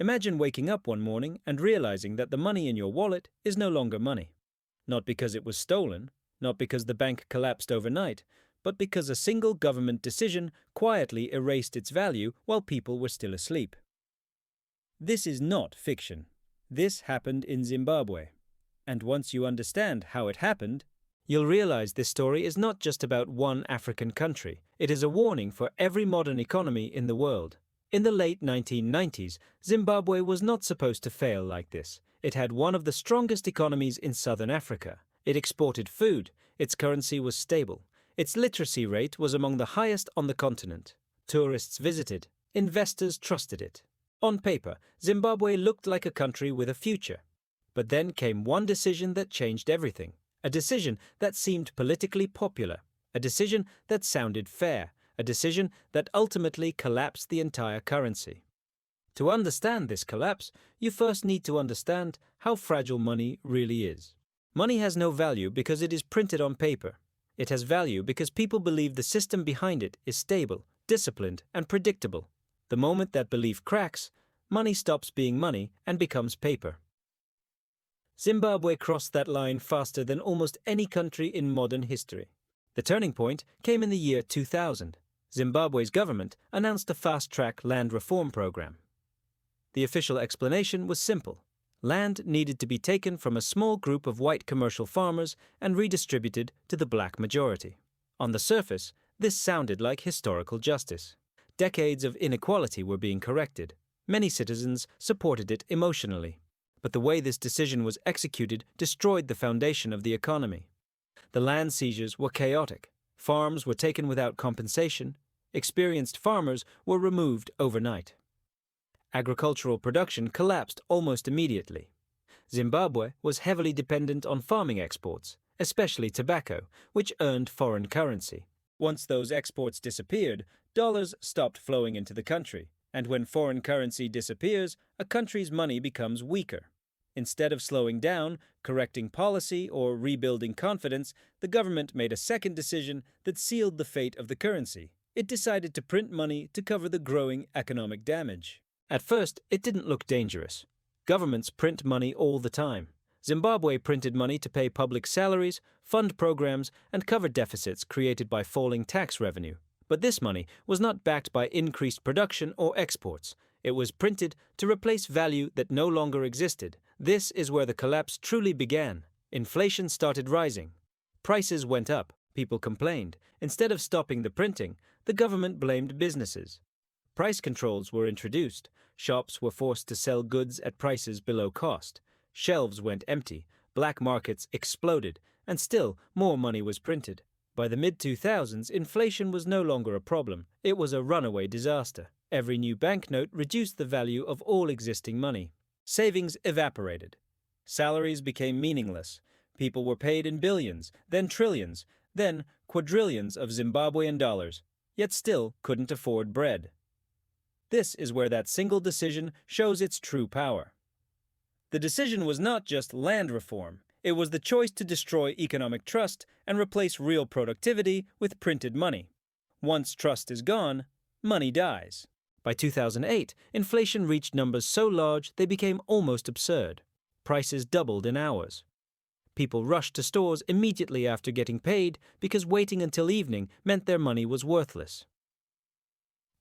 Imagine waking up one morning and realizing that the money in your wallet is no longer money. Not because it was stolen, not because the bank collapsed overnight, but because a single government decision quietly erased its value while people were still asleep. This is not fiction. This happened in Zimbabwe. And once you understand how it happened, you'll realize this story is not just about one African country. It is a warning for every modern economy in the world. In the late 1990s, Zimbabwe was not supposed to fail like this. It had one of the strongest economies in southern Africa. It exported food, its currency was stable, its literacy rate was among the highest on the continent. Tourists visited, investors trusted it. On paper, Zimbabwe looked like a country with a future. But then came one decision that changed everything. A decision that seemed politically popular. A decision that sounded fair. A decision that ultimately collapsed the entire currency. To understand this collapse, you first need to understand how fragile money really is. Money has no value because it is printed on paper. It has value because people believe the system behind it is stable, disciplined, and predictable. The moment that belief cracks, money stops being money and becomes paper. Zimbabwe crossed that line faster than almost any country in modern history. The turning point came in the year 2000. Zimbabwe's government announced a fast-track land reform program. The official explanation was simple. Land needed to be taken from a small group of white commercial farmers and redistributed to the black majority. On the surface, this sounded like historical justice. Decades of inequality were being corrected. Many citizens supported it emotionally. But the way this decision was executed destroyed the foundation of the economy. The land seizures were chaotic. Farms were taken without compensation. Experienced farmers were removed overnight. Agricultural production collapsed almost immediately. Zimbabwe was heavily dependent on farming exports, especially tobacco, which earned foreign currency. Once those exports disappeared, dollars stopped flowing into the country, and when foreign currency disappears, a country's money becomes weaker. Instead of slowing down, correcting policy, or rebuilding confidence, the government made a second decision that sealed the fate of the currency. It decided to print money to cover the growing economic damage. At first, it didn't look dangerous. Governments print money all the time. Zimbabwe printed money to pay public salaries, fund programs, and cover deficits created by falling tax revenue. But this money was not backed by increased production or exports. It was printed to replace value that no longer existed. This is where the collapse truly began. Inflation started rising. Prices went up. People complained. Instead of stopping the printing, the government blamed businesses. Price controls were introduced. Shops were forced to sell goods at prices below cost. Shelves went empty. Black markets exploded. And still, more money was printed. By the mid-2000s, inflation was no longer a problem. It was a runaway disaster. Every new banknote reduced the value of all existing money. Savings evaporated. Salaries became meaningless. People were paid in billions, then trillions, then quadrillions of Zimbabwean dollars, yet still couldn't afford bread. This is where that single decision shows its true power. The decision was not just land reform. It was the choice to destroy economic trust and replace real productivity with printed money. Once trust is gone, money dies. By 2008, inflation reached numbers so large they became almost absurd. Prices doubled in hours. People rushed to stores immediately after getting paid because waiting until evening meant their money was worthless.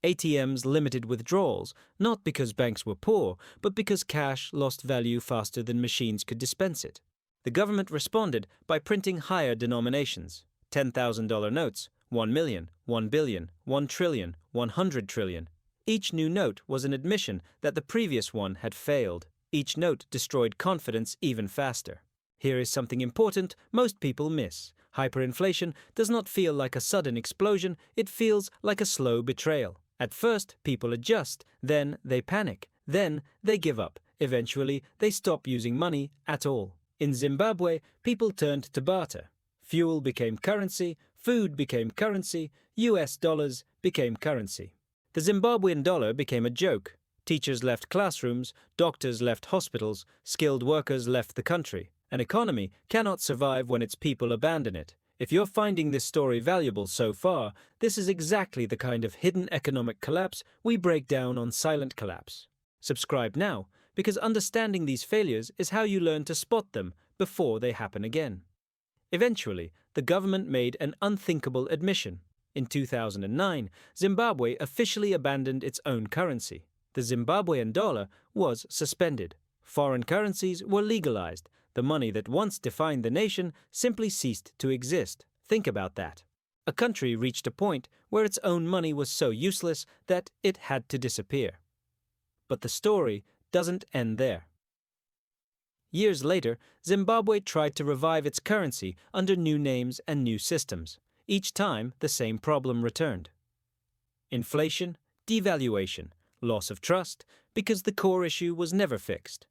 ATMs limited withdrawals, not because banks were poor, but because cash lost value faster than machines could dispense it. The government responded by printing higher denominations: $10,000 notes, 1 million, 1 billion, 1 trillion, 100 trillion. Each new note was an admission that the previous one had failed. Each note destroyed confidence even faster. Here is something important most people miss. Hyperinflation does not feel like a sudden explosion, it feels like a slow betrayal. At first, people adjust, then they panic, then they give up. Eventually, they stop using money at all. In Zimbabwe, people turned to barter. Fuel became currency, food became currency, US dollars became currency. The Zimbabwean dollar became a joke. Teachers left classrooms, doctors left hospitals, skilled workers left the country. An economy cannot survive when its people abandon it. If you're finding this story valuable so far, this is exactly the kind of hidden economic collapse we break down on Silent Collapse. Subscribe now, because understanding these failures is how you learn to spot them before they happen again. Eventually, the government made an unthinkable admission. In 2009, Zimbabwe officially abandoned its own currency. The Zimbabwean dollar was suspended. Foreign currencies were legalized. The money that once defined the nation simply ceased to exist. Think about that. A country reached a point where its own money was so useless that it had to disappear. But the story doesn't end there. Years later, Zimbabwe tried to revive its currency under new names and new systems. Each time, the same problem returned. Inflation, devaluation, loss of trust, because the core issue was never fixed.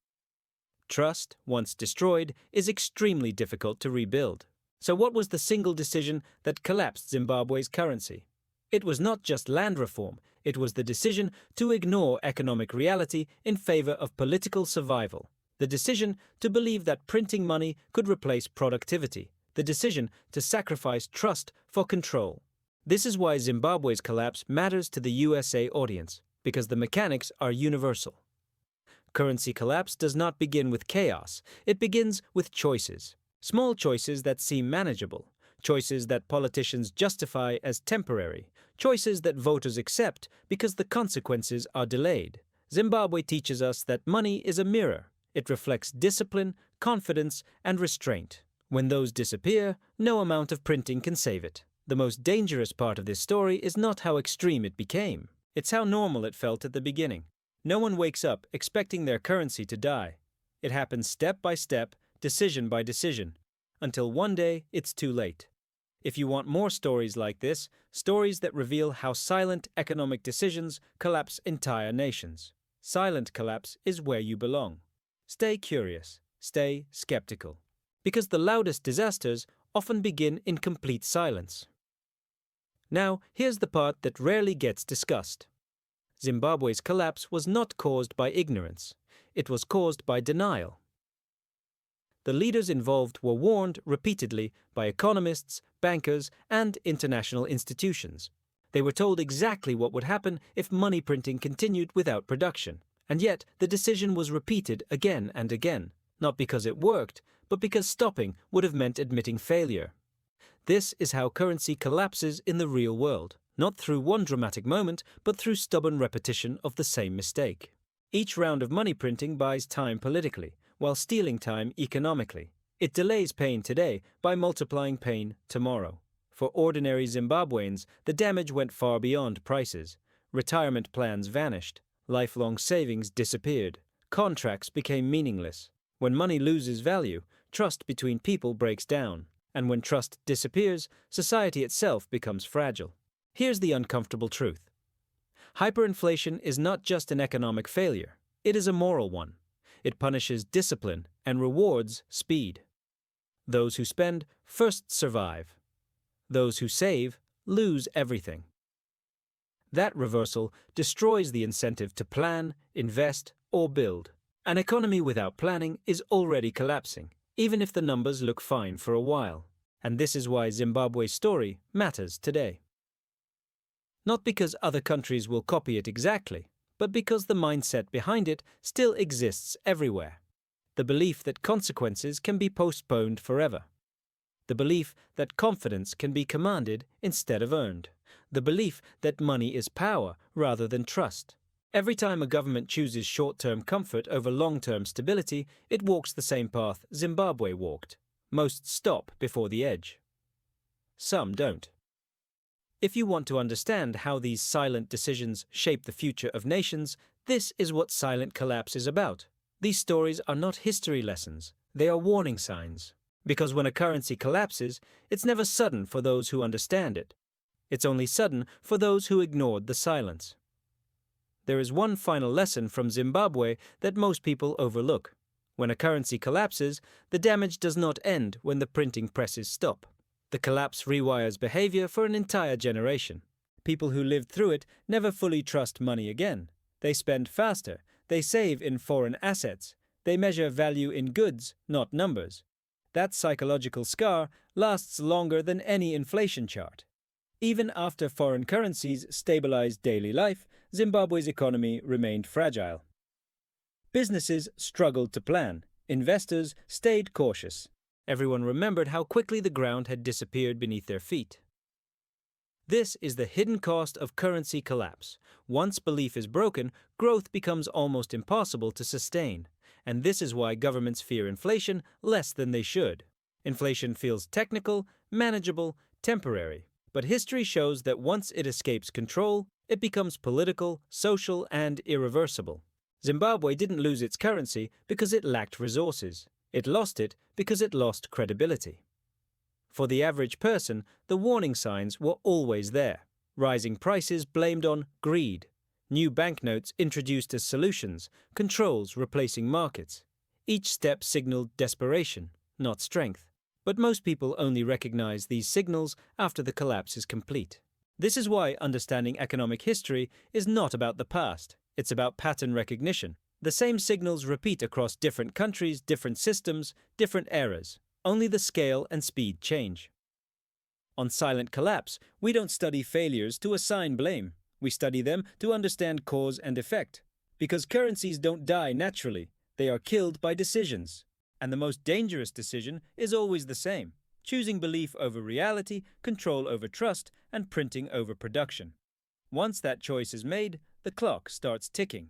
Trust, once destroyed, is extremely difficult to rebuild. So what was the single decision that collapsed Zimbabwe's currency? It was not just land reform, it was the decision to ignore economic reality in favor of political survival. The decision to believe that printing money could replace productivity. The decision to sacrifice trust for control. This is why Zimbabwe's collapse matters to the USA audience, because the mechanics are universal. Currency collapse does not begin with chaos, it begins with choices. Small choices that seem manageable, choices that politicians justify as temporary, choices that voters accept because the consequences are delayed. Zimbabwe teaches us that money is a mirror. It reflects discipline, confidence, and restraint. When those disappear, no amount of printing can save it. The most dangerous part of this story is not how extreme it became. It's how normal it felt at the beginning. No one wakes up expecting their currency to die. It happens step by step, decision by decision, until one day it's too late. If you want more stories like this, stories that reveal how silent economic decisions collapse entire nations, silent collapse is where you belong. Stay curious, stay skeptical. Because the loudest disasters often begin in complete silence. Now, here's the part that rarely gets discussed. Zimbabwe's collapse was not caused by ignorance. It was caused by denial. The leaders involved were warned repeatedly by economists, bankers, and international institutions. They were told exactly what would happen if money printing continued without production. And yet, the decision was repeated again and again, not because it worked, but because stopping would have meant admitting failure. This is how currency collapses in the real world, not through one dramatic moment, but through stubborn repetition of the same mistake. Each round of money printing buys time politically, while stealing time economically. It delays pain today by multiplying pain tomorrow. For ordinary Zimbabweans, the damage went far beyond prices. Retirement plans vanished. Lifelong savings disappeared. Contracts became meaningless. When money loses value, trust between people breaks down. And when trust disappears, society itself becomes fragile. Here's the uncomfortable truth. Hyperinflation is not just an economic failure. It is a moral one. It punishes discipline and rewards speed. Those who spend first survive. Those who save lose everything. That reversal destroys the incentive to plan, invest, or build. An economy without planning is already collapsing, even if the numbers look fine for a while. And this is why Zimbabwe's story matters today. Not because other countries will copy it exactly, but because the mindset behind it still exists everywhere. The belief that consequences can be postponed forever. The belief that confidence can be commanded instead of earned. The belief that money is power rather than trust. Every time a government chooses short-term comfort over long-term stability, it walks the same path Zimbabwe walked. Most stop before the edge. Some don't. If you want to understand how these silent decisions shape the future of nations, this is what silent collapse is about. These stories are not history lessons, they are warning signs. Because when a currency collapses, it's never sudden for those who understand it. It's only sudden for those who ignored the silence. There is one final lesson from Zimbabwe that most people overlook. When a currency collapses, the damage does not end when the printing presses stop. The collapse rewires behavior for an entire generation. People who lived through it never fully trust money again. They spend faster, they save in foreign assets, they measure value in goods, not numbers. That psychological scar lasts longer than any inflation chart. Even after foreign currencies stabilized daily life, Zimbabwe's economy remained fragile. Businesses struggled to plan. Investors stayed cautious. Everyone remembered how quickly the ground had disappeared beneath their feet. This is the hidden cost of currency collapse. Once belief is broken, growth becomes almost impossible to sustain. And this is why governments fear inflation less than they should. Inflation feels technical, manageable, temporary. But history shows that once it escapes control, it becomes political, social, and irreversible. Zimbabwe didn't lose its currency because it lacked resources. It lost it because it lost credibility. For the average person, the warning signs were always there. Rising prices blamed on greed. New banknotes introduced as solutions, controls replacing markets. Each step signaled desperation, not strength. But most people only recognize these signals after the collapse is complete. This is why understanding economic history is not about the past. It's about pattern recognition. The same signals repeat across different countries, different systems, different eras. Only the scale and speed change. On silent collapse, we don't study failures to assign blame. We study them to understand cause and effect. Because currencies don't die naturally, they are killed by decisions. And the most dangerous decision is always the same: choosing belief over reality, control over trust, and printing over production. Once that choice is made, the clock starts ticking.